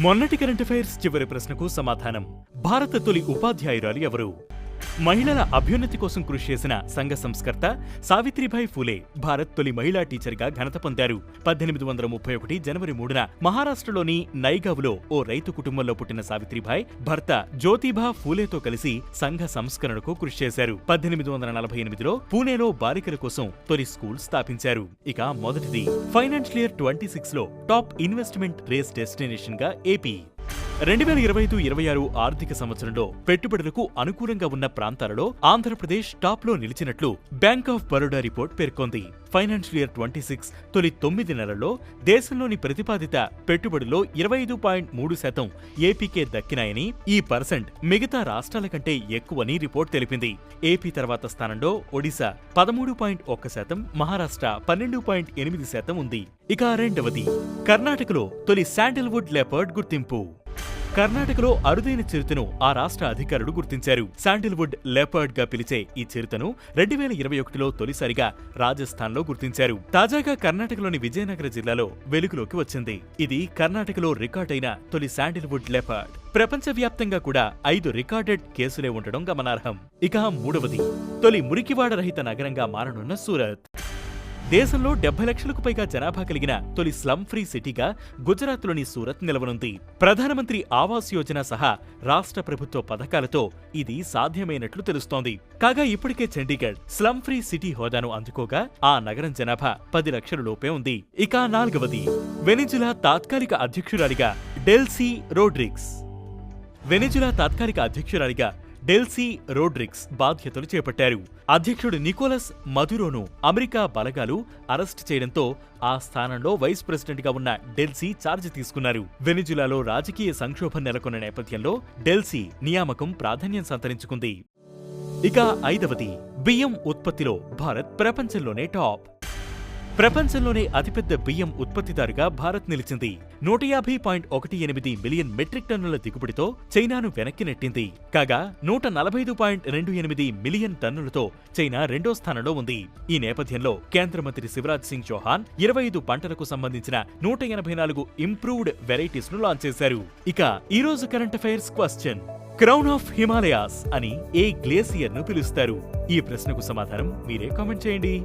మొన్నటి current affairs చివరి ప్రశ్నకు సమాధానం. భారత తొలి ఉపాధ్యాయురాలు ఎవరు? మహిళల అభ్యున్నతి కోసం కృషి చేసిన సంఘ సంస్కర్త సావిత్రిబాయి ఫూలే భారత్ తొలి మహిళా టీచర్గా ఘనత పొందారు. 1831 జనవరి 3న మహారాష్ట్రలోని నైగావ్లో ఓ రైతు కుటుంబంలో పుట్టిన సావిత్రిబాయి భర్త జ్యోతిబా ఫూలేతో కలిసి సంఘ సంస్కరణకు కృషి చేశారు. 1848లో పూణేలో బాలికల కోసం తొలి స్కూల్ స్థాపించారు. ఇక మొదటిది ఫైనాన్షియల్ ఇయర్ 26లో టాప్ ఇన్వెస్ట్మెంట్ రేస్ డెస్టినేషన్ గా ఏపీ. 2025-26 ఆర్థిక సంవత్సరంలో పెట్టుబడులకు అనుకూలంగా ఉన్న ప్రాంతాలలో ఆంధ్రప్రదేశ్ టాప్లో నిలిచినట్లు బ్యాంక్ ఆఫ్ బరోడా రిపోర్ట్ పేర్కొంది. ఫైనాన్షియల్ ఇయర్ 26 తొలి 9 నెలల్లో దేశంలోని ప్రతిపాదిత పెట్టుబడుల్లో 25.3% ఏపీకే దక్కినాయని, ఈ పర్సెంట్ మిగతా రాష్ట్రాల కంటే ఎక్కువని రిపోర్ట్ తెలిపింది. ఏపీ తర్వాత స్థానంలో ఒడిశా 13.1%, మహారాష్ట్ర 12.8% ఉంది. ఇక రెండవది కర్ణాటకలో తొలి శాండిల్వుడ్ లెపర్డ్ గుర్తింపు. కర్ణాటకలో అరుదైన చిరుతను ఆ రాష్ట్ర అధికారులు గుర్తించారు. శాండిల్వుడ్ లెపర్డ్ గా పిలిచే ఈ చిరుతను 2021లో తొలిసారిగా రాజస్థాన్లో గుర్తించారు. తాజాగా కర్ణాటకలోని విజయనగర జిల్లాలో వెలుగులోకి వచ్చింది. ఇది కర్ణాటకలో రికార్డైన తొలి శాండిల్వుడ్ లెపర్డ్. ప్రపంచవ్యాప్తంగా కూడా 5 రికార్డెడ్ కేసులే ఉండడం గమనార్హం. ఇక మూడవది తొలి మురికివాడ రహిత నగరంగా మారనున్న సూరత్. దేశంలో 70 లక్షలకు పైగా జనాభా కలిగిన తొలి స్లమ్ ఫ్రీ సిటీగా గుజరాత్లోని సూరత్ నిలవనుంది. ప్రధానమంత్రి ఆవాస్ యోజన సహా రాష్ట్ర ప్రభుత్వ పథకాలతో ఇది సాధ్యమైనట్లు తెలుస్తోంది. కాగా ఇప్పటికే చండీగఢ్ స్లమ్ ఫ్రీ సిటీ హోదాను అందుకోగా ఆ నగరం జనాభా 10 లక్షల లోపే ఉంది. ఇక నాలుగవది వెనిజులా తాత్కాలిక అధ్యక్షురాలిగా డెల్సీ రోడ్రిగ్స్. వెనిజులా తాత్కాలిక అధ్యక్షురాలిగా డెల్సీ రోడ్రిగ్స్ బాధ్యతలు చేపట్టారు. అధ్యక్షుడు నికోలస్ మదురోను అమెరికా బలగాలు అరెస్ట్ చేయడంతో ఆ స్థానంలో వైస్ ప్రెసిడెంట్ గా ఉన్న డెల్సీ ఛార్జ్ తీసుకున్నారు. వెనిజులాలో రాజకీయ సంక్షోభం నెలకొన్న నేపథ్యంలో డెల్సీ నియామకం ప్రాధాన్యం సంతరించుకుంది. ఇక ఐదవది బియ్యం ఉత్పత్తిలో భారత్ ప్రపంచంలోనే టాప్. ప్రపంచంలోనే అతిపెద్ద బియ్యం ఉత్పత్తిదారుగా భారత్ నిలిచింది. 150.18 మిలియన్ మెట్రిక్ టన్నుల దిగుబడితో చైనాను వెనక్కి నెట్టింది. కాగా 145.28 మిలియన్ టన్నులతో చైనా రెండో స్థానంలో ఉంది. ఈ నేపథ్యంలో కేంద్ర మంత్రి శివరాజ్ సింగ్ చౌహాన్ 25 పంటలకు సంబంధించిన 184 ఇంప్రూవ్డ్ వెరైటీస్ ను లాంచ్ చేశారు. ఇక ఈ రోజు current affairs question: crown of Himalayas అని ఏ గ్లేసియర్ ను పిలుస్తారు? ఈ ప్రశ్నకు సమాధానం మీరే కామెంట్ చేయండి.